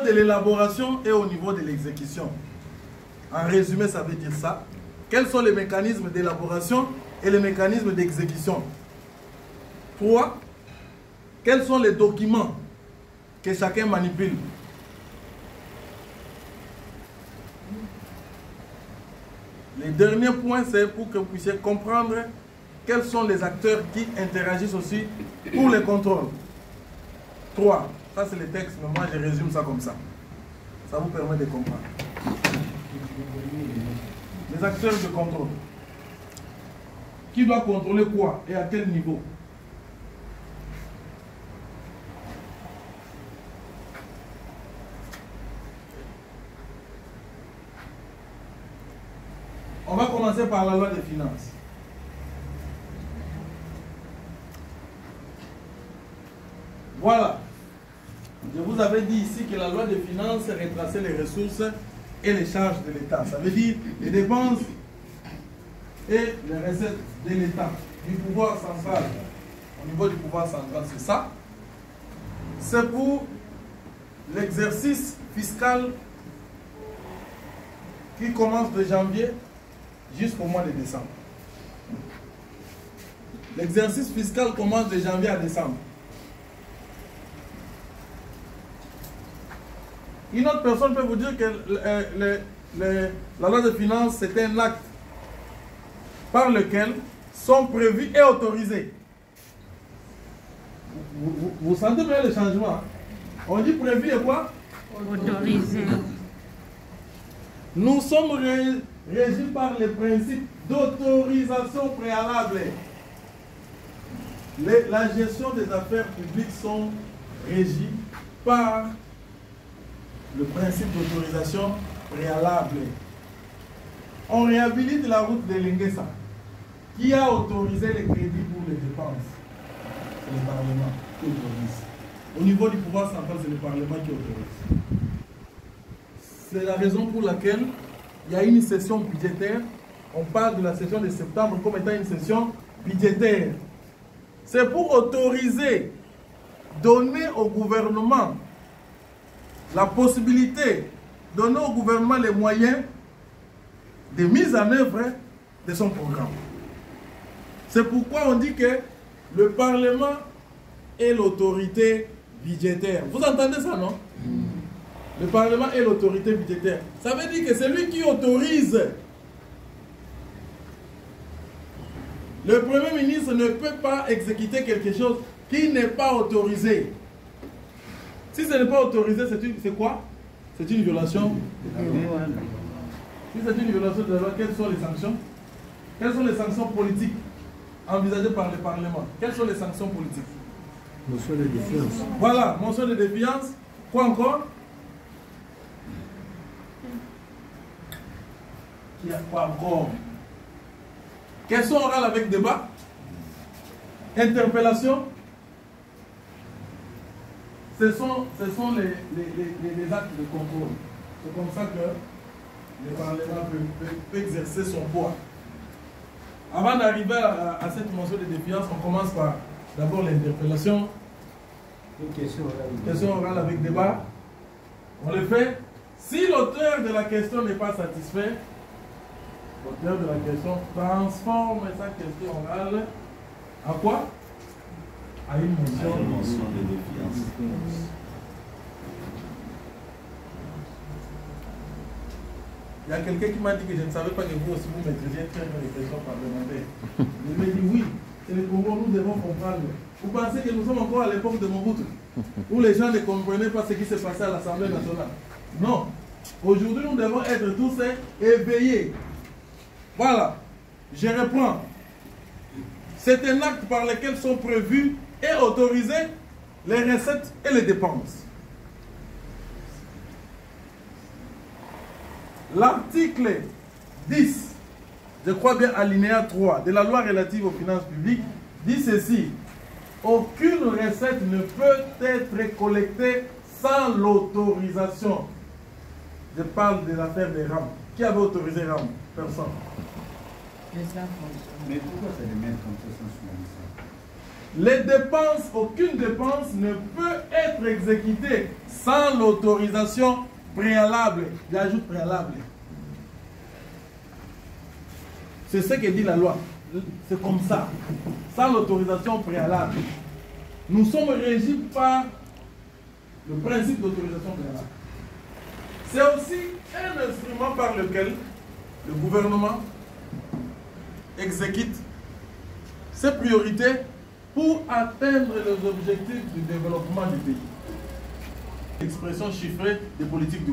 De l'élaboration et au niveau de l'exécution. En résumé, ça veut dire ça. Quels sont les mécanismes d'élaboration et les mécanismes d'exécution? 3. Quels sont les documents que chacun manipule? Les derniers points, c'est pour que vous puissiez comprendre quels sont les acteurs qui interagissent aussi pour les contrôles. 3. Ça, c'est le texte, mais moi, je résume ça comme ça. Ça vous permet de comprendre. Les acteurs de contrôle. Qui doit contrôler quoi et à quel niveau? On va commencer par la loi des finances. Voilà. Je vous avais dit ici que la loi des finances retraçait les ressources et les charges de l'État. Ça veut dire les dépenses et les recettes de l'État, du pouvoir central. Au niveau du pouvoir central, c'est ça. C'est pour l'exercice fiscal qui commence de janvier jusqu'au mois de décembre. L'exercice fiscal commence de janvier à décembre. Une autre personne peut vous dire que la loi de finances, c'est un acte par lequel sont prévus et autorisés. Vous sentez bien le changement? On dit prévu et quoi? Autorisé. Nous sommes régis par les principes d'autorisation préalable. La gestion des affaires publiques sont régies par le principe d'autorisation préalable. On réhabilite la route de Linguessa. Qui a autorisé les crédits pour les dépenses? C'est le Parlement qui autorise. Au niveau du pouvoir central, c'est le Parlement qui autorise. C'est la raison pour laquelle il y a une session budgétaire. On parle de la session de septembre comme étant une session budgétaire. C'est pour autoriser, donner au gouvernement la possibilité, donner au gouvernement les moyens de mise en œuvre de son programme. C'est pourquoi on dit que le Parlement est l'autorité budgétaire. Vous entendez ça, non? Le Parlement est l'autorité budgétaire. Ça veut dire que c'est lui qui autorise. Le Premier ministre ne peut pas exécuter quelque chose qui n'est pas autorisé. Si ce n'est pas autorisé, c'est quoi? C'est une violation de la loi. Si c'est une violation de la loi, quelles sont les sanctions? Quelles sont les sanctions politiques envisagées par le Parlement? Quelles sont les sanctions politiques? Motion de défiance. Voilà, motion de défiance. Quoi encore? Il y a quoi encore? Question orale avec débat? Interpellation? Ce sont les actes de contrôle. C'est comme ça que le Parlement peut exercer son poids. Avant d'arriver à cette motion de défiance, on commence par d'abord l'interpellation. Une question orale. Question orale avec débat. On le fait. Si l'auteur de la question n'est pas satisfait, l'auteur de la question transforme sa question orale en quoi? À une motion de défiance. Il y a quelqu'un qui m'a dit que je ne savais pas que vous aussi vous maîtrisiez très bien les questions parlementaires. Je lui ai dit oui, c'est le Congo, nous devons comprendre. Vous pensez que nous sommes encore à l'époque de Mobutu, où les gens ne comprenaient pas ce qui se passait à l'Assemblée nationale? Non. Aujourd'hui, nous devons être tous éveillés. Voilà. Je reprends. C'est un acte par lequel sont prévus et autorisés les recettes et les dépenses. L'article 10, je crois bien alinéa 3 de la loi relative aux finances publiques dit ceci: aucune recette ne peut être collectée sans l'autorisation. Je parle de l'affaire des RAM. Qui avait autorisé RAM? Personne. Mais pourquoi ça les met comme ça sans soumission? les dépenses, aucune dépense ne peut être exécutée sans l'autorisation préalable. J'ajoute préalable. C'est ce que dit la loi. C'est comme ça. Sans l'autorisation préalable. Nous sommes régis par le principe d'autorisation préalable. C'est aussi un instrument par lequel le gouvernement exécute ses priorités pour atteindre les objectifs du développement du pays. Expression chiffrée des politiques du